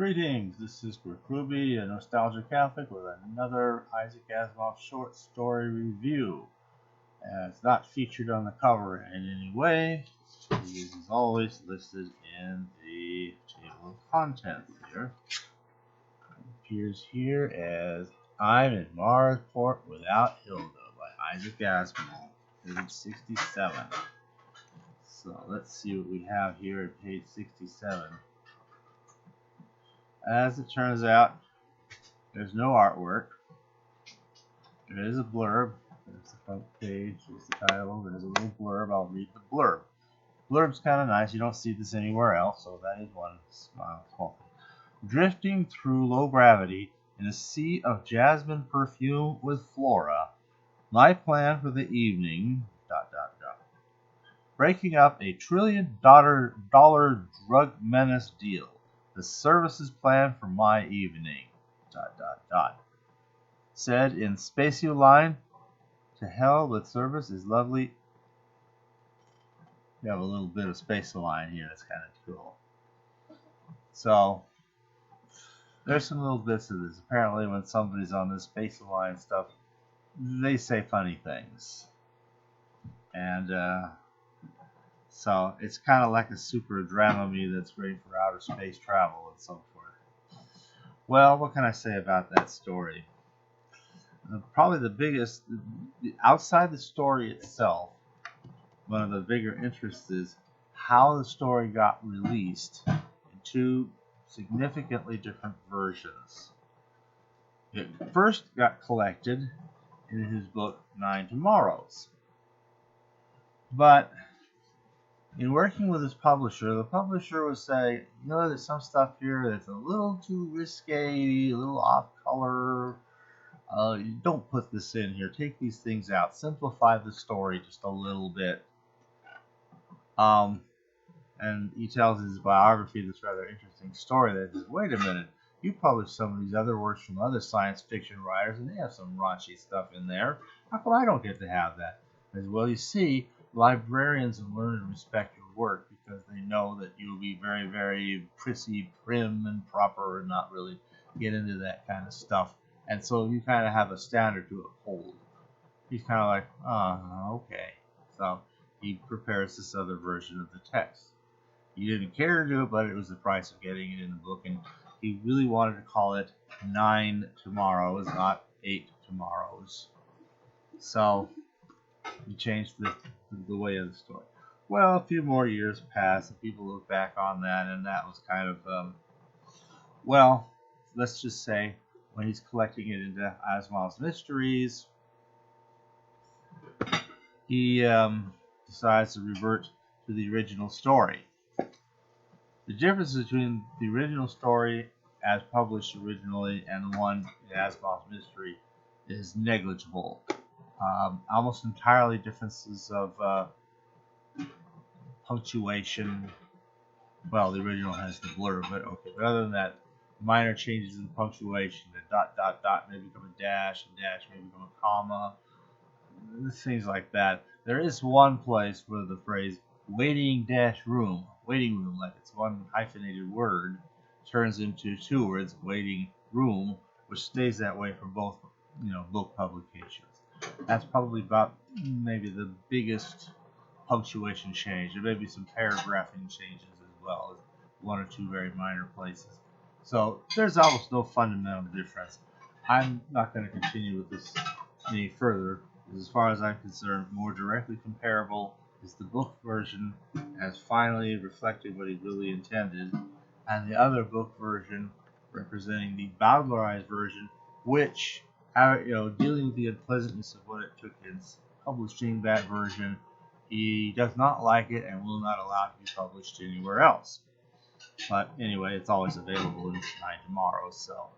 Greetings, this is Ruby, a nostalgia Catholic, with another Isaac Asimov short story review. It's not featured on the cover in any way. It is always listed in the table of contents here. It appears here as I'm in Marsport Without Hilda by Isaac Asimov, page 67. So let's see what we have here at page 67. As it turns out, there's no artwork. There is a blurb. There's the front page. There's the title. There's a little blurb. I'll read the blurb. Blurb's kind of nice. You don't see this anywhere else, so that is one small thing. Drifting through low gravity in a sea of jasmine perfume with Flora. My plan for the evening. ... Breaking up a $1 trillion drug menace deal. The services plan for my evening. ... Said in Spaceoline, to hell with service is lovely. We have a little bit of Spaceoline here. That's kind of cool. So there's some little bits of this. Apparently, when somebody's on this Spaceoline stuff, they say funny things, and so it's kind of like a super Dramamine that's great for outer space travel and so forth. Well, what can I say about that story? Probably the biggest, outside the story itself, one of the bigger interests is how the story got released in two significantly different versions. It first got collected in his book 9 Tomorrows. But in working with his publisher, the publisher would say, you know, there's some stuff here that's a little too risque, a little off color. You don't put this in here. Take these things out. Simplify the story just a little bit. And he tells his biography this rather interesting story that says, wait a minute, you published some of these other works from other science fiction writers, and they have some raunchy stuff in there. How come I don't get to have that? As well, you see, librarians learn and respect your work because they know that you'll be very, very prissy, prim, and proper, and not really get into that kind of stuff. And so you kind of have a standard to uphold. He's kind of like, okay. So he prepares this other version of the text. He didn't care to do it, but it was the price of getting it in the book. And he really wanted to call it 9 Tomorrows, not 8 Tomorrows. So he changed the way of the story. Well, a few more years passed, and people look back on that, and that was kind of, well, let's just say, when he's collecting it into Asimov's Mysteries, he decides to revert to the original story. The difference between the original story as published originally and the one in Asimov's Mystery is negligible. Almost entirely differences of punctuation. Well, the original has the blurb, but okay. But other than that, minor changes in punctuation. The ... may become a dash, and dash may become a comma. Things like that. There is one place where the phrase waiting room, like it's one hyphenated word, turns into two words, waiting room, which stays that way for both, book publications. That's probably about maybe the biggest punctuation change. There may be some paragraphing changes as well, one or two very minor places. So there's almost no fundamental difference. I'm not going to continue with this any further. As far as I'm concerned, more directly comparable is the book version, as finally reflecting what he really intended, and the other book version representing the bowdlerized version, which, dealing with the unpleasantness of what it took in publishing that version, he does not like it and will not allow it to be published anywhere else. But anyway, it's always available in 9 Tomorrows, so.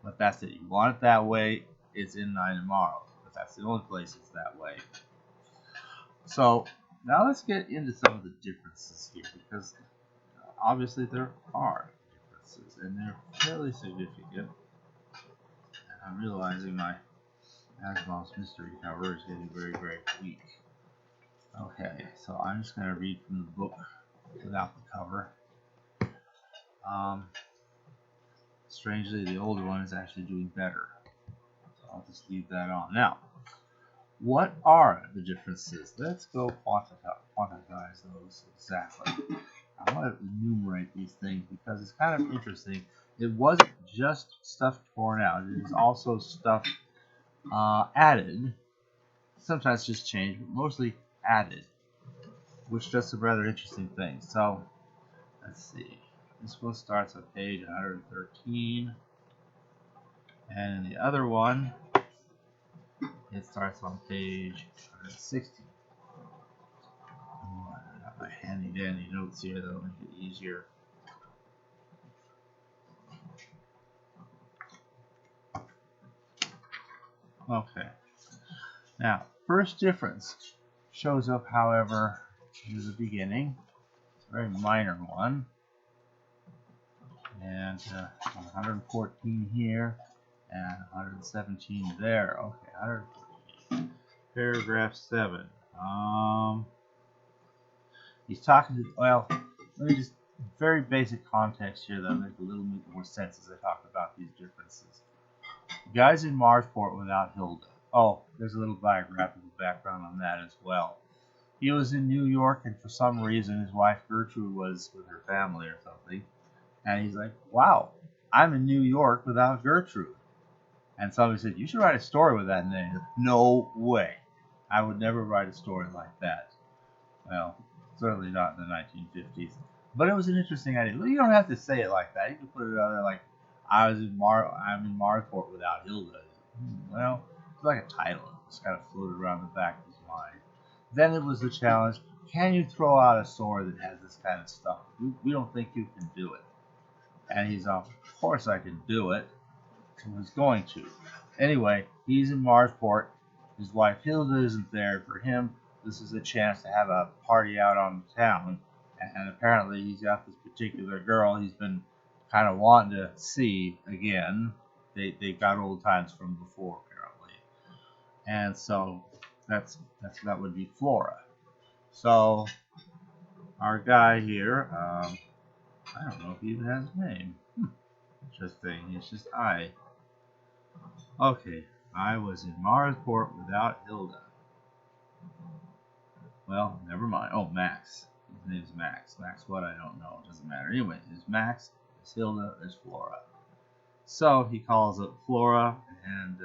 But that's it. You want it that way, it's in 9 Tomorrows. But that's the only place it's that way. So, now let's get into some of the differences here, because obviously there are differences, and they're fairly significant. And I'm realizing my Asimov's Mystery cover is getting very, very weak. Okay, so I'm just going to read from the book without the cover. Strangely, the older one is actually doing better. So I'll just leave that on. Now, what are the differences? Let's go quantize those exactly. I want to enumerate these things because it's kind of interesting. It wasn't just stuff torn out. It is also stuff added. Sometimes just changed, but mostly added, which does some rather interesting things. So, let's see. This one starts on page 113, and the other one, it starts on page 160. Oh, I got my handy dandy notes here that'll make it easier. Okay. Now, first difference shows up, however, near the beginning. It's a very minor one. And 114 here, and 117 there. Okay, 114. Paragraph 7. He's talking to, well, let me just, very basic context here that'll make a little bit more sense as I talk about these differences. The guy's in Marsport without Hilda. Oh, there's a little biographical background on that as well. He was in New York, and for some reason his wife Gertrude was with her family or something. And he's like, wow, I'm in New York without Gertrude. And somebody said, you should write a story with that name. No way. I would never write a story like that. Well, certainly not in the 1950s. But it was an interesting idea. You don't have to say it like that. You can put it out there like, I'm in Marsport without Hilda. Well, it's like a title. It just kind of floated around the back of his mind. Then it was the challenge, can you throw out a story that has this kind of stuff? We don't think you can do it. And he's off, of course I can do it. So he's going to. Anyway, he's in Marsport. His wife Hilda isn't there. For him, this is a chance to have a party out on the town. And apparently he's got this particular girl he's been kind of wanting to see again. They've got old times from before, apparently. And so that would be Flora. So our guy here, I don't know if he even has a name. Interesting. It's just I. Okay. I was in Marsport without Hilda. Well, never mind. Oh, Max. His name's Max. Max what? I don't know. It doesn't matter. Anyway, there's Max, there's Hilda, there's Flora. So he calls up Flora and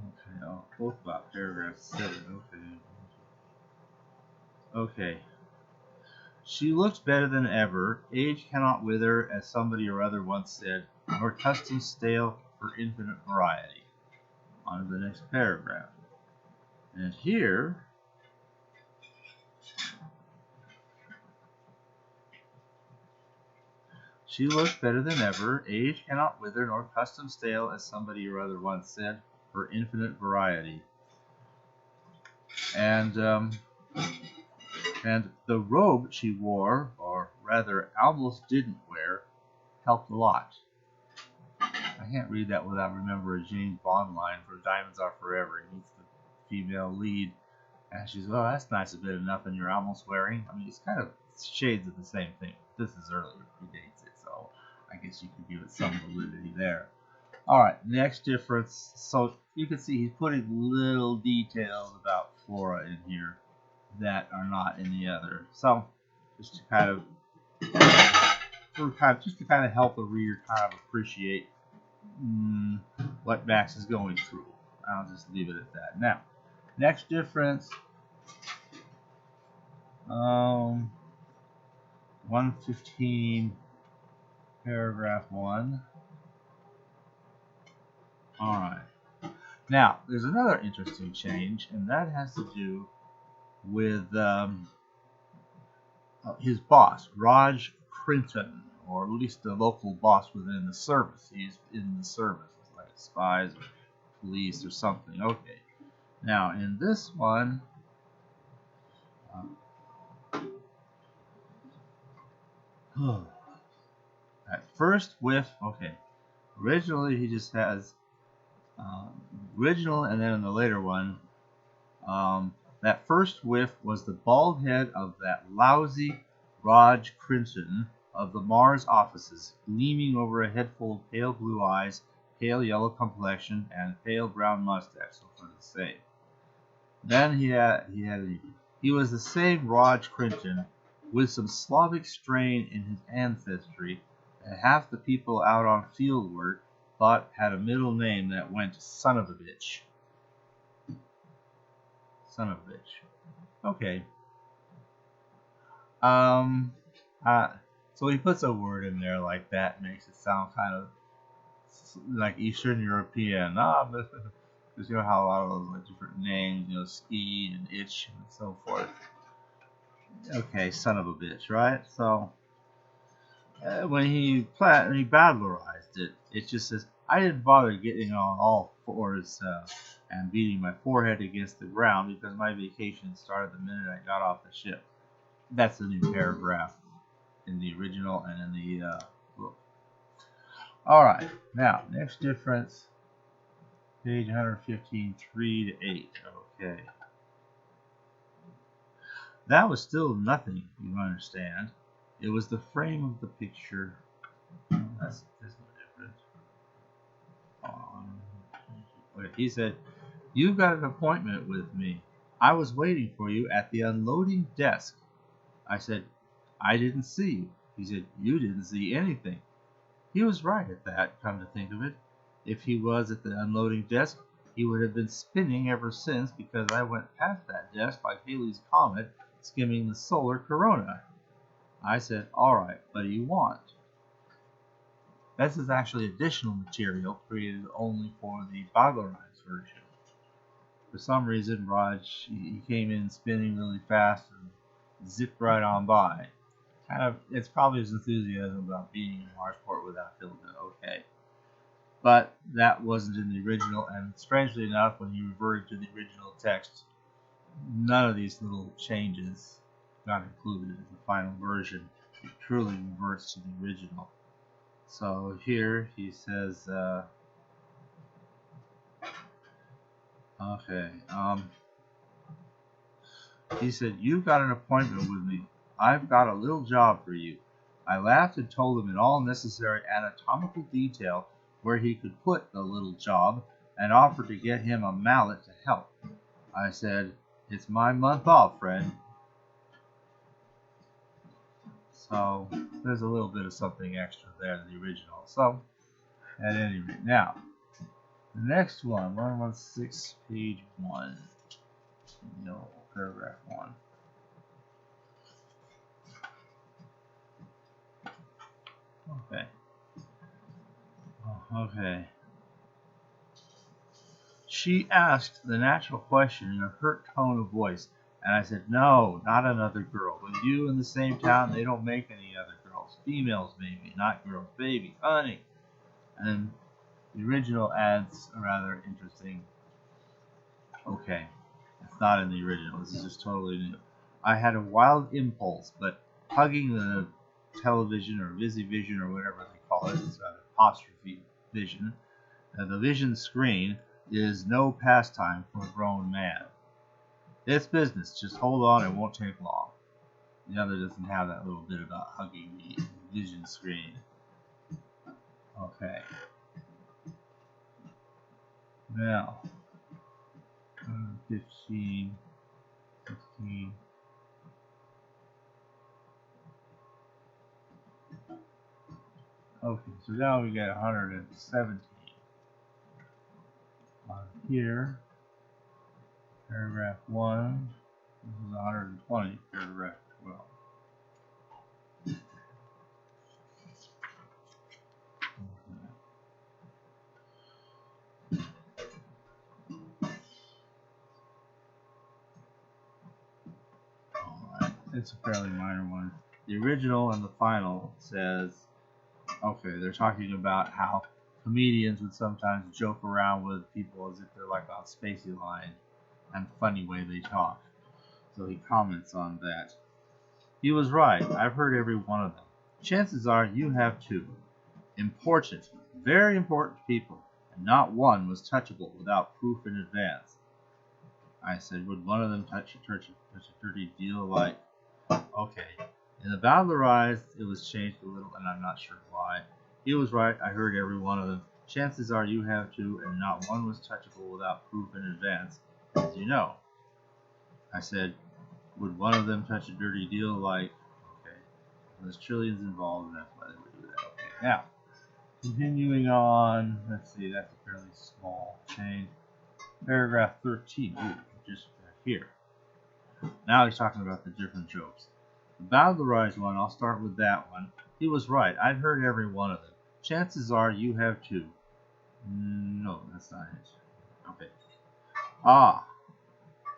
okay, oh, both about paragraph 7. Okay. She looks better than ever. Age cannot wither, as somebody or other once said, nor custom stale for infinite variety. On to the next paragraph. And here, she looks better than ever. Age cannot wither, nor custom stale, as somebody or other once said, for infinite variety. And the robe she wore, or rather almost didn't wear, helped a lot. I can't read that without remembering a James Bond line for Diamonds Are Forever. He meets the female lead, and she's, well, that's nice a bit enough, and you're almost wearing. I mean, it's kind of shades of the same thing. This is earlier, predates it, so I guess you could give it some validity there. Alright, next difference. So you can see he's putting little details about Flora in here that are not in the other. So just to kind of help the reader kind of appreciate what Max is going through. I'll just leave it at that. Now, next difference. 115, paragraph 1. Alright. Now, there's another interesting change, and that has to do with his boss, Raj Crinton, or at least the local boss within the service. He's in the service, like spies or police or something. Okay. Now, in this one, at first whiff, okay. Originally, he just has original, and then in the later one, that first whiff was the bald head of that lousy Raj Crinton, of the Mars offices, gleaming over a head full of pale blue eyes, pale yellow complexion, and pale brown mustache, so far the same. Then he was the same Raj Crinton, with some Slavic strain in his ancestry, and half the people out on field work thought had a middle name that went son of a bitch. Son of a bitch. Okay. So he puts a word in there like that, makes it sound kind of like Eastern European. Because you know how a lot of those like different names, ski and itch and so forth. Okay, son of a bitch, right? So when he battlerized it, it just says, I didn't bother getting on all fours and beating my forehead against the ground because my vacation started the minute I got off the ship. That's the new paragraph in the original and in the book. Alright, now, next difference, page 115, 3 to 8. Okay. That was still nothing, you understand. It was the frame of the picture. That's no different. Okay, he said, you've got an appointment with me. I was waiting for you at the unloading desk. I said, I didn't see you. He said, you didn't see anything. He was right at that, come to think of it. If he was at the unloading desk, he would have been spinning ever since because I went past that desk like Halley's Comet, skimming the solar corona. I said, all right, what do you want? This is actually additional material created only for the boggled-eyes version. For some reason, Raj, he came in spinning really fast and zipped right on by. It's probably his enthusiasm about being in Marsport without Hilda, okay. But that wasn't in the original, and strangely enough, when he reverted to the original text, none of these little changes got included in the final version. It truly reverts to the original. So here he says, he said, you've got an appointment with me. I've got a little job for you. I laughed and told him in all necessary anatomical detail where he could put the little job and offered to get him a mallet to help. I said, it's my month off, friend. So there's a little bit of something extra there in the original. So at any rate, now the next one, 116, page 1. No, paragraph 1. Okay. Okay. She asked the natural question in a hurt tone of voice, and I said, no, not another girl. With you in the same town, they don't make any other girls. Females, maybe, not girls. Baby, honey. And the original adds a rather interesting, okay, it's not in the original. This is just totally new. I had a wild impulse, but hugging the television or visivision or whatever they call it, it's an apostrophe vision, the vision screen is no pastime for a grown man. It's business. Just hold on. It won't take long. The other doesn't have that little bit about hugging the vision screen. Okay. Now, 15, 16. Okay, so now we get 117. On here, paragraph 1, this is 120, paragraph 12. Alright, it's a fairly minor one. The original and the final says, okay, they're talking about how comedians would sometimes joke around with people as if they're like on Spaceoline and the funny way they talk. So he comments on that. He was right. I've heard every one of them. Chances are you have too. Important, very important people, and not one was touchable without proof in advance. I said, would one of them touch a dirty deal like, okay, In the Bowdlerized, it was changed a little, and I'm not sure why. He was right. I heard every one of them. Chances are you have too, and not one was touchable without proof in advance, as you know. I said, would one of them touch a dirty deal like, okay, there's trillions involved, and that's why they would do that. Okay, now, continuing on, let's see, that's a fairly small change. Paragraph 13, just here. Now he's talking about the different jokes. The Bowdlerized one, I'll start with that one. He was right. I'd heard every one of them. Chances are you have too. No, that's not it. Okay. Ah,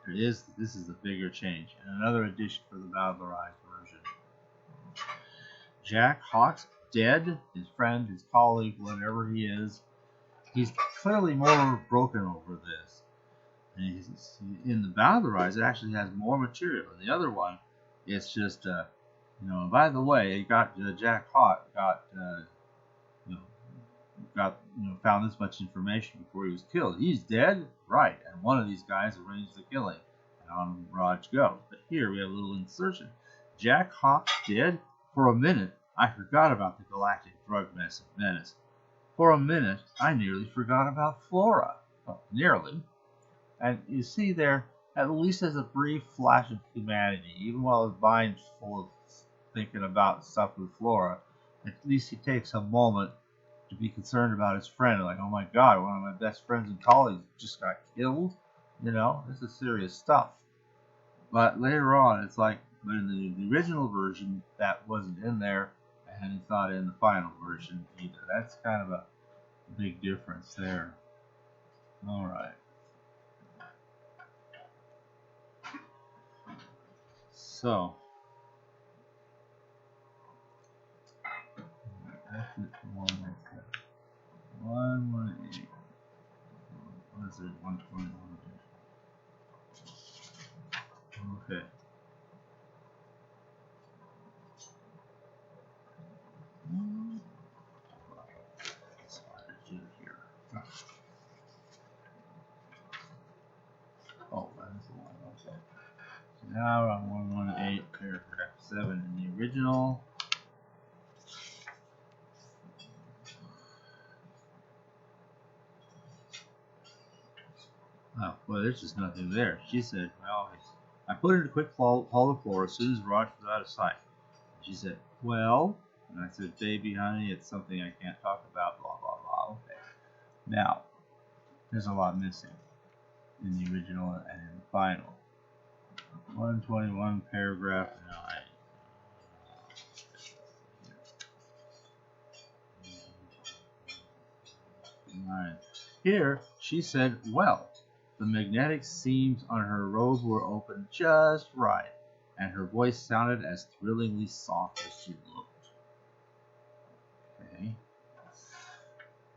there is. This is a bigger change and another addition for the Bowdlerized version. Jack Hawk's dead. His friend, his colleague, whatever he is. He's clearly more broken over this. And in the Bowdlerized, it actually has more material. In the other one, it's just, by the way, it got Jack Hawk found this much information before he was killed. He's dead, right? And one of these guys arranged the killing, and on Raj goes. But here we have a little insertion. Jack Hawk dead. For a minute, I forgot about the galactic drug menace. For a minute, I nearly forgot about Flora. Well, nearly. And you see there, at least as a brief flash of humanity, even while his mind's full of thinking about stuff with Flora, at least he takes a moment to be concerned about his friend. Like, oh my God, one of my best friends and colleagues just got killed. This is serious stuff. But later on, it's like, but in the original version, that wasn't in there, and it's not in the final version either. That's kind of a big difference there. All right. So, that's it for 118. What is it? 121. Okay. That's hard to do here. Oh, that's the one. Okay. So now we're on 118, paragraph 7 in the original. Oh, well, there's just nothing there. She said, well, I put in a quick call to Flora as soon as Raj was out of sight. She said, well, and I said, baby, honey, it's something I can't talk about, blah, blah, blah. Okay. Now, there's a lot missing in the original and in the final. 121, paragraph 9. Here, she said, well, the magnetic seams on her robe were open just right, and her voice sounded as thrillingly soft as she looked. Okay.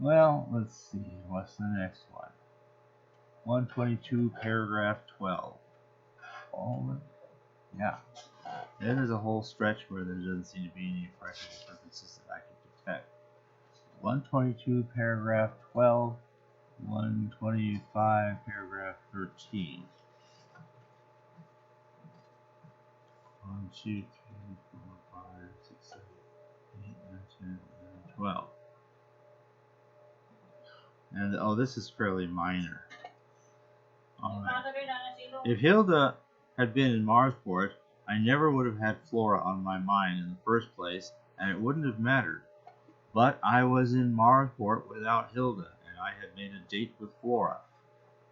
Well, let's see. What's the next one? 122, paragraph 12. Yeah. Then there's a whole stretch where there doesn't seem to be any impression differences that I can detect. 122, paragraph 12. 125, paragraph 13. 1, 2, 3, 4, 5, 6, 7, 8, 9, 10, 11, 12. And this is fairly minor. Alright. If Hilda had been in Marsport, I never would have had Flora on my mind in the first place, and it wouldn't have mattered. But I was in Marsport without Hilda, and I had made a date with Flora.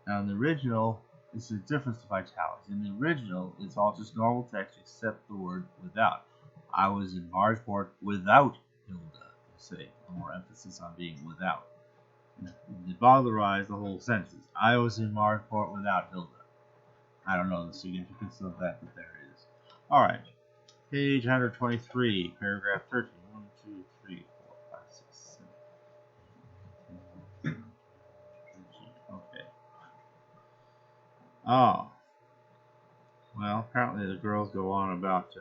Now in the original, it's a difference of italics. In the original, it's all just normal text except the word without. I was in Marsport without Hilda, you say. More emphasis on being without. In the Bowdlerized, the whole sentence is, I was in Marsport without Hilda. I don't know the significance of that, but there it is. Alright. Page 123, paragraph 13. 1, 2, 3, 4, 5, 6, 7, 8, 9, 10, 11, 13. Okay. Oh. Well, apparently the girls go on about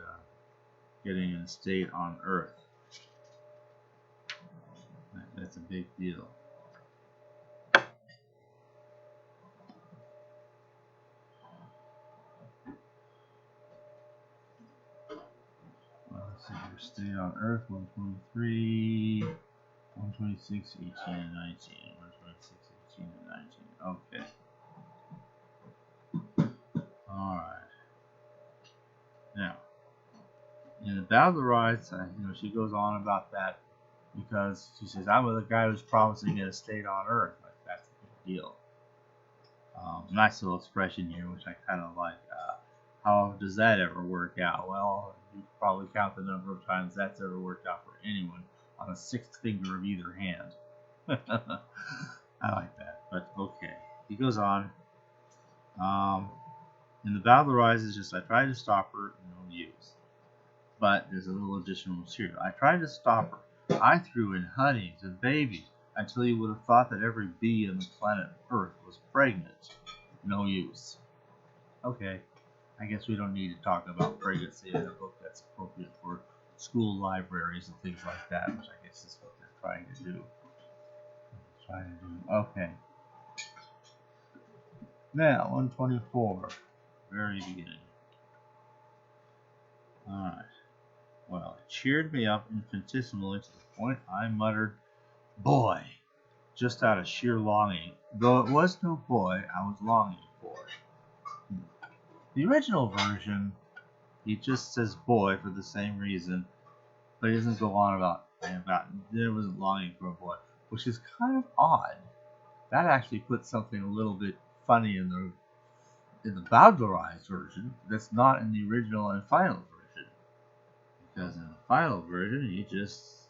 getting an estate on Earth. That's a big deal. Well, Stay on Earth, 123, 126, 18, and 19. 126, 18, and 19. Okay. Alright. Now, in the Battle of the Rise, she goes on about that because she says, I'm the guy who's promising a state on Earth. Like, that's a big deal. Nice little expression here, which I kind of like. How does that ever work out? Well, you can probably count the number of times that's ever worked out for anyone on a sixth finger of either hand. I like that, but okay. He goes on. In the Battle of the Rise, it's just I tried to stop her, no use. But there's a little additional material. I tried to stop her. I threw in honeys and babies until you would have thought that every bee on the planet Earth was pregnant. No use. Okay. I guess we don't need to talk about pregnancy in a book that's appropriate for school libraries and things like that, which I guess is what they're trying to do. Okay. Now, 124. Very beginning. Alright. Well, it cheered me up infinitesimally to the point I muttered, boy, just out of sheer longing, though it was no boy I was longing for. The original version, he just says boy for the same reason, but he doesn't go on about there wasn't longing for a boy, which is kind of odd. That actually puts something a little bit funny in the bowdlerized version that's not in the original and final version. Because in the final version, he just,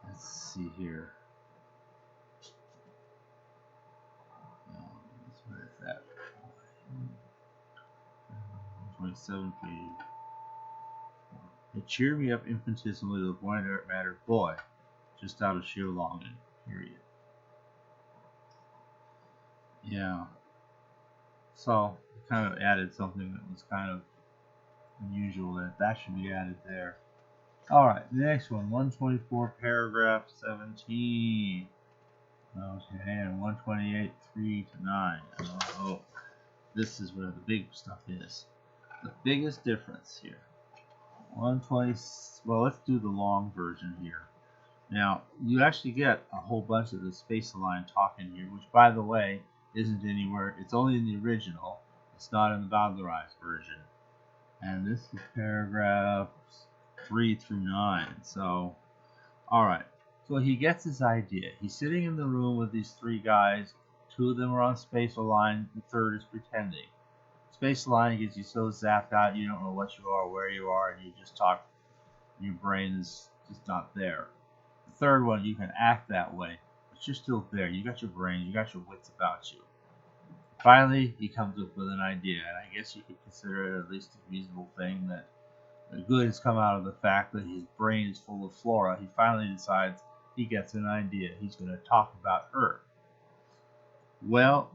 let's see here. Where is that? 27 page. It cheered me up infinitesimally to the point where it mattered, boy, just out of sheer longing. Period. Yeah. So, kind of added something that was kind of unusual that should be added there. Alright, the next one, 124 paragraph 17. Okay, and 128, 3 to 9. Oh, this is where the big stuff is. The biggest difference here. 120, well, let's do the long version here. Now, you actually get a whole bunch of the Spaceoline talk in here, which, by the way, isn't anywhere. It's only in the original. It's not in the bowdlerized version. And this is paragraphs 3 through 9. So, alright. So he gets his idea. He's sitting in the room with these three guys. Two of them are on Spaceoline. The third is pretending. Spaceoline gets you so zapped out you don't know what you are, where you are, and you just talk. Your brain is just not there. The third one, you can act that way, but you're still there. You got your brain, you got your wits about you. Finally, he comes up with an idea, and I guess you could consider it at least a reasonable thing that the good has come out of the fact that his brain is full of Flora. He finally decides he gets an idea. He's going to talk about her. Well,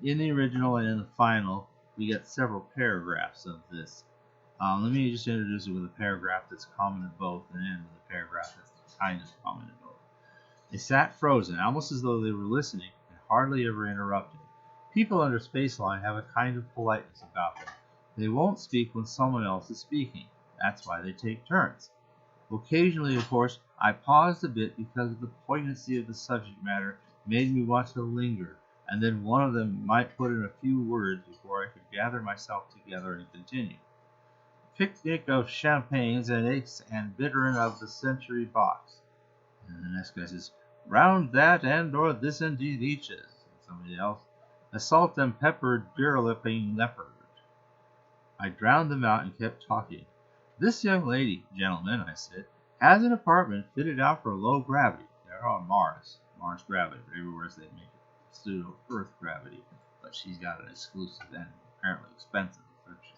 in the original and in the final, we get several paragraphs of this. Let me just introduce it with a paragraph that's common in both, and then with a paragraph that's kind of common in both. They sat frozen, almost as though they were listening, and hardly ever interrupted. People under Spaceoline have a kind of politeness about them. They won't speak when someone else is speaking. That's why they take turns. Occasionally, of course, I paused a bit because the poignancy of the subject matter made me want to linger, and then one of them might put in a few words before I could gather myself together and continue. Picnic of champagnes and eggs and bittern of the century box. And the next guy says, round that and or this indeed eaches. And somebody else, a salt and peppered beer-lipping leopard. I drowned them out and kept talking. This young lady, gentlemen, I said, has an apartment fitted out for low gravity. They're on Mars gravity, but everywhere else they make it pseudo Earth gravity. But she's got an exclusive and apparently expensive version.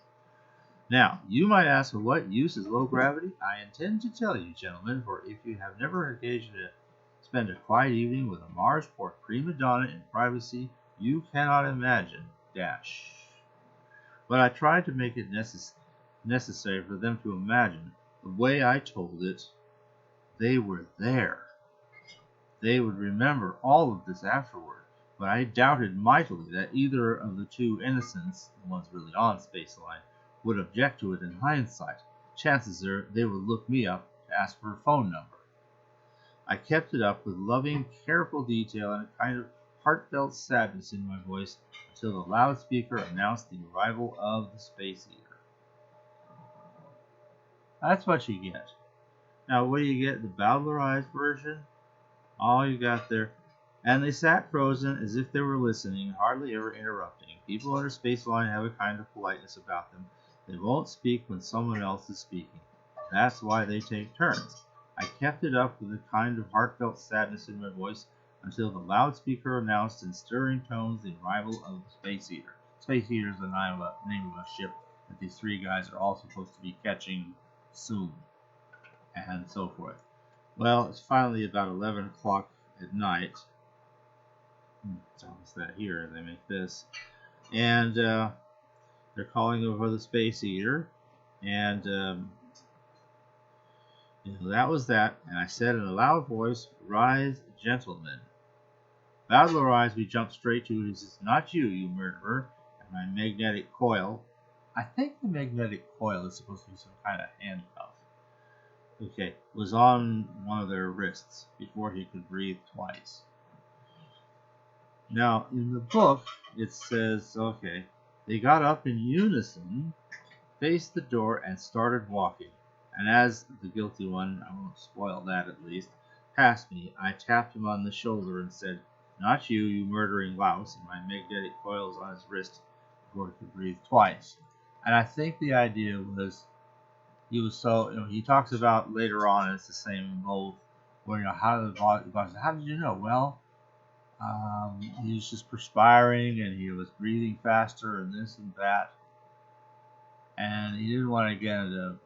Now, you might ask, for what use is low gravity? I intend to tell you, gentlemen, for if you have never had occasion to spend a quiet evening with a Marsport prima donna in privacy, you cannot imagine. Dash. But I tried to make it necessary for them to imagine the way I told it. They were there. They would remember all of this afterward, but I doubted mightily that either of the two innocents, the ones really on Spaceoline, would object to it in hindsight. chances are they would look me up to ask for a phone number. I kept it up with loving, careful detail and a kind of heartfelt sadness in my voice until the loudspeaker announced the arrival of the Space Eater. That's what you get. Now, what do you get? The bowdlerized version? All you got there. And they sat frozen as if they were listening, hardly ever interrupting. People under Spaceoline have a kind of politeness about them. They won't speak when someone else is speaking. That's why they take turns. I kept it up with a kind of heartfelt sadness in my voice until the loudspeaker announced in stirring tones the arrival of the Space Eater. Space Eater is the name of a ship that these three guys are all supposed to be catching soon, and so forth. Well, it's finally about 11 o'clock at night. It's almost that here. They make this. And they're calling over the Space Eater. And that was that. And I said in a loud voice, "Rise, gentlemen." Bowdlerized, we jumped straight to his, "Not you, you murderer." And my magnetic coil. I think the magnetic coil is supposed to be some kind of handcuff. Okay, was on one of their wrists before he could breathe twice. Now, in the book, it says, okay, they got up in unison, faced the door, and started walking. And as the guilty one, I won't spoil that at least, passed me, I tapped him on the shoulder and said, "Not you, you murdering louse," and my magnetic coil was on his wrist before he could breathe twice. And I think the idea was, he was so, he talks about later on, it's the same in both, where, how did you know? Well, he was just perspiring and he was breathing faster and this and that. And he didn't want to get into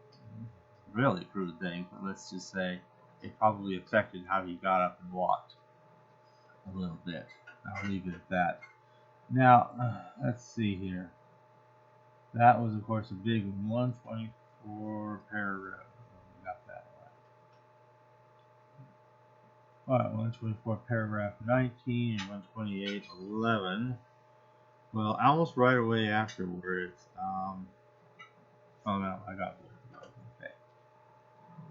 really crude things, but let's just say it probably affected how he got up and walked a little bit. I'll leave it at that. Now, let's see here. That was, of course, a big 124 paragraph. We got that right. 124 paragraph 19 and 128 11. Well, almost right away afterwards. Oh no, I got it. Okay.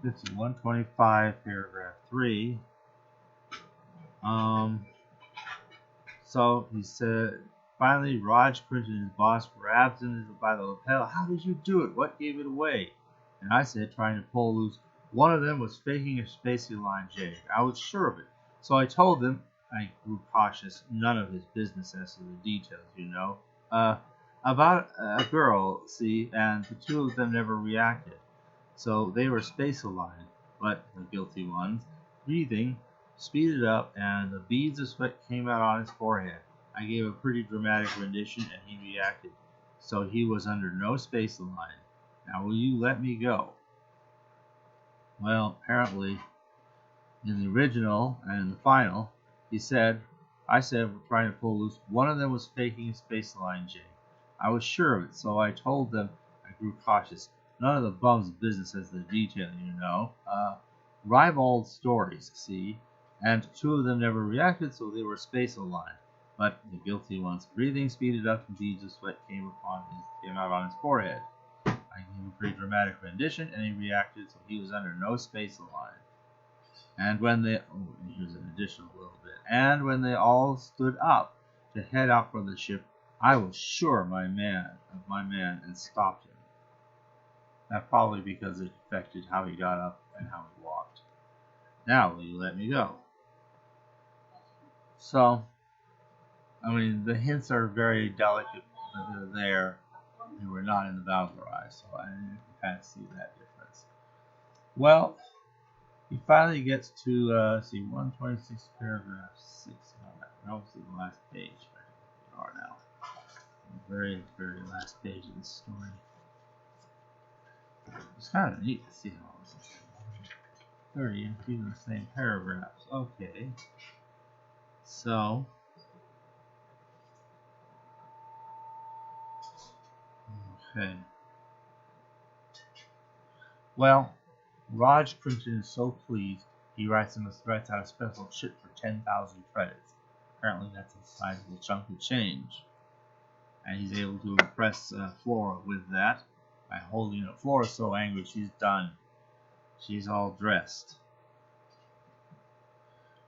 This is 125 paragraph 3. So he said, finally, Raj Clinton, his boss, grabs him by the lapel. "How did you do it? What gave it away?" And I said, trying to pull loose, "One of them was faking a Spaceoline jig. I was sure of it. So I told them," I grew cautious, none of his business as to the details, "about a girl, see, and the two of them never reacted. So they were Spaceolined, but the guilty ones, breathing, speeded up, and the beads of sweat came out on his forehead. I gave a pretty dramatic rendition, and he reacted. So he was under no Spaceoline. Now will you let me go?" Well, apparently, in the original and in the final, I said, we're trying to pull loose. One of them was faking a Spaceoline jig. I was sure of it, so I told them. I grew cautious. None of the bum's business as the detail, ribald stories, see? And two of them never reacted, so they were Spaceoline. But the guilty one's breathing speeded up, and beads of sweat came out on his forehead. I gave a pretty dramatic rendition, and he reacted, so he was under no Spaceoline. And when they, here's an additional little bit. And when they all stood up to head out for the ship, I was sure of my man and stopped him. That's probably because it affected how he got up and how he walked. Now will you let me go? So, the hints are very delicate, but they're there. They were not in the bowdlerized, so I can kind of see that difference. Well, he finally gets to 126 paragraph 6. That was the last page. We are now. The very, very last page of this story. It's kind of neat to see how this is 30 and even the same paragraphs. Okay. So, okay. Well, Raj Printon is so pleased, he writes out a special chip for 10,000 credits. Apparently that's a sizable chunk of change. And he's able to impress Flora with that. by holding it. Flora's so angry, she's done. She's all dressed,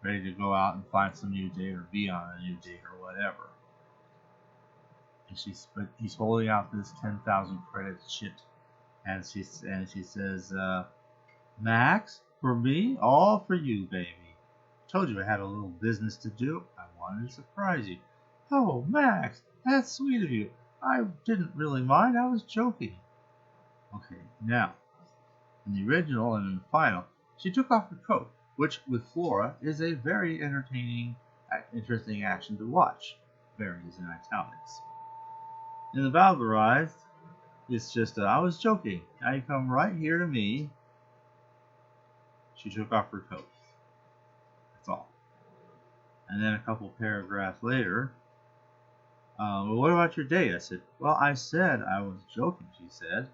ready to go out and find some new date or be on a new date or whatever. And he's holding out this 10,000 credit shit, and she says, Max, for me, all for you, baby. Told you I had a little business to do. I wanted to surprise you. Oh, Max, that's sweet of you. I didn't really mind. I was joking. Okay, now, in the original and in the final, she took off her coat, which with Flora is a very entertaining, interesting action to watch. Very is in italics. In the Valorized, it's just, I was joking. Now you come right here to me. She took off her coat. That's all. And then a couple paragraphs later, well, what about your date? I said, well, I said I was joking, she said.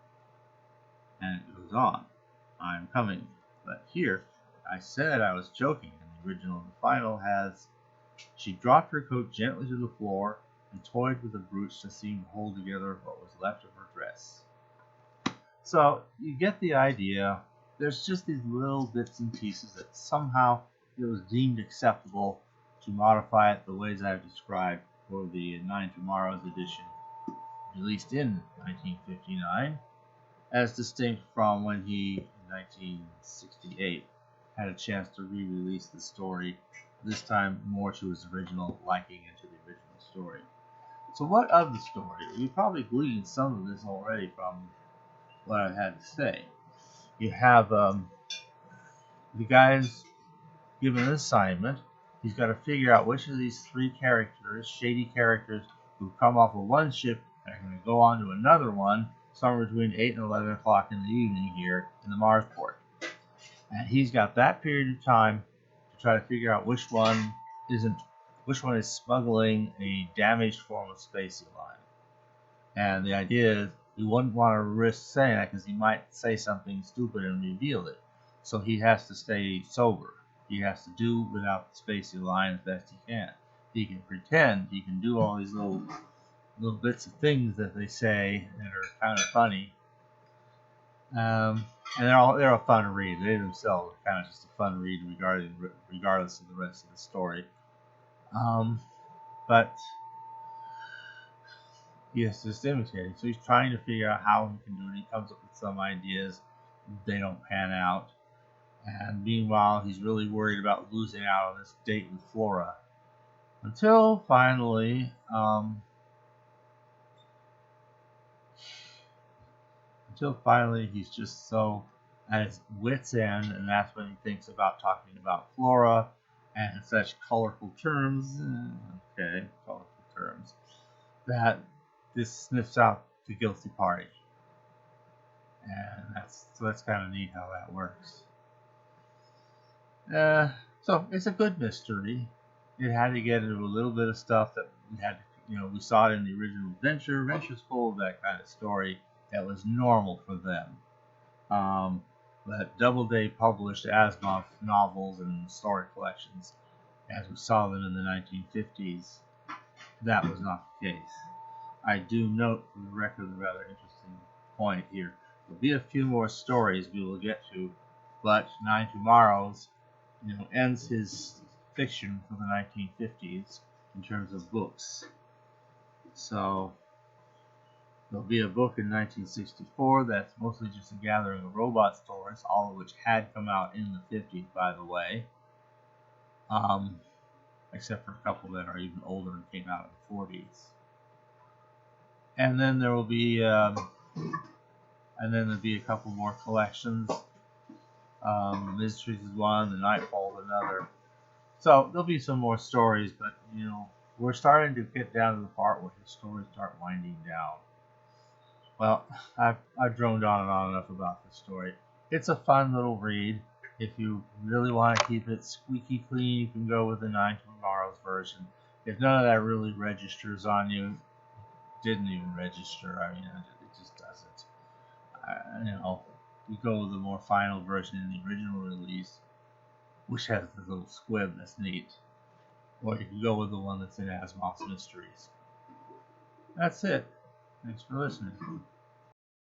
And it goes on. I'm coming. But here, I said I was joking. And the original and the final has, she dropped her coat gently to the floor and toyed with the brooch that seemed to hold together what was left of her dress. So, you get the idea. There's just these little bits and pieces that somehow it was deemed acceptable to modify it the ways I've described for the Nine Tomorrows edition, released in 1959, as distinct from when he, in 1968, had a chance to re-release the story, this time more to his original liking and to the original story. So what of the story? You probably gleaned some of this already from what I had to say. You have the guy's given an assignment. He's got to figure out which of these three characters, shady characters, who come off of one ship and are going to go on to another one somewhere between 8 and 11 o'clock in the evening here in the Marsport. And he's got that period of time to try to figure out which one is smuggling a damaged form of Spaceoline. And the idea is he wouldn't want to risk saying that because he might say something stupid and reveal it. So he has to stay sober. He has to do without the Spaceoline as best he can. He can pretend. He can do all these little bits of things that they say that are kind of funny. And they're a fun read. They themselves are kind of just a fun read regardless of the rest of the story. But he is just imitating. So he's trying to figure out how he can do it. He comes up with some ideas. They don't pan out. And meanwhile, he's really worried about losing out on this date with Flora. Until finally, he's just so at his wit's end, and that's when he thinks about talking about Flora and in such colorful terms. That this sniffs out the guilty party. And that's kind of neat how that works. So it's a good mystery. It had to get into a little bit of stuff that we saw it in the original Adventure. Adventure's full of that kind of story that was normal for them. But Doubleday published Asimov novels and story collections, as we saw them in the 1950s. That was not the case. I do note for the record a rather interesting point here. There'll be a few more stories we will get to, but Nine Tomorrows ends his fiction for the 1950s in terms of books. So there'll be a book in 1964 that's mostly just a gathering of robot stories, all of which had come out in the 50s, by the way, except for a couple that are even older and came out in the 40s. And then there will be, a couple more collections. Mysteries is one, the Nightfall is another. So there'll be some more stories, but we're starting to get down to the part where his stories start winding down. Well, I've droned on and on enough about this story. It's a fun little read. If you really want to keep it squeaky clean, you can go with the Nine Tomorrows version. If none of that really registers on you, didn't even register. I mean, it just doesn't. You go with the more final version in the original release, which has the little squib that's neat. Or you can go with the one that's in Asimov's Mysteries. That's it. Thanks for listening.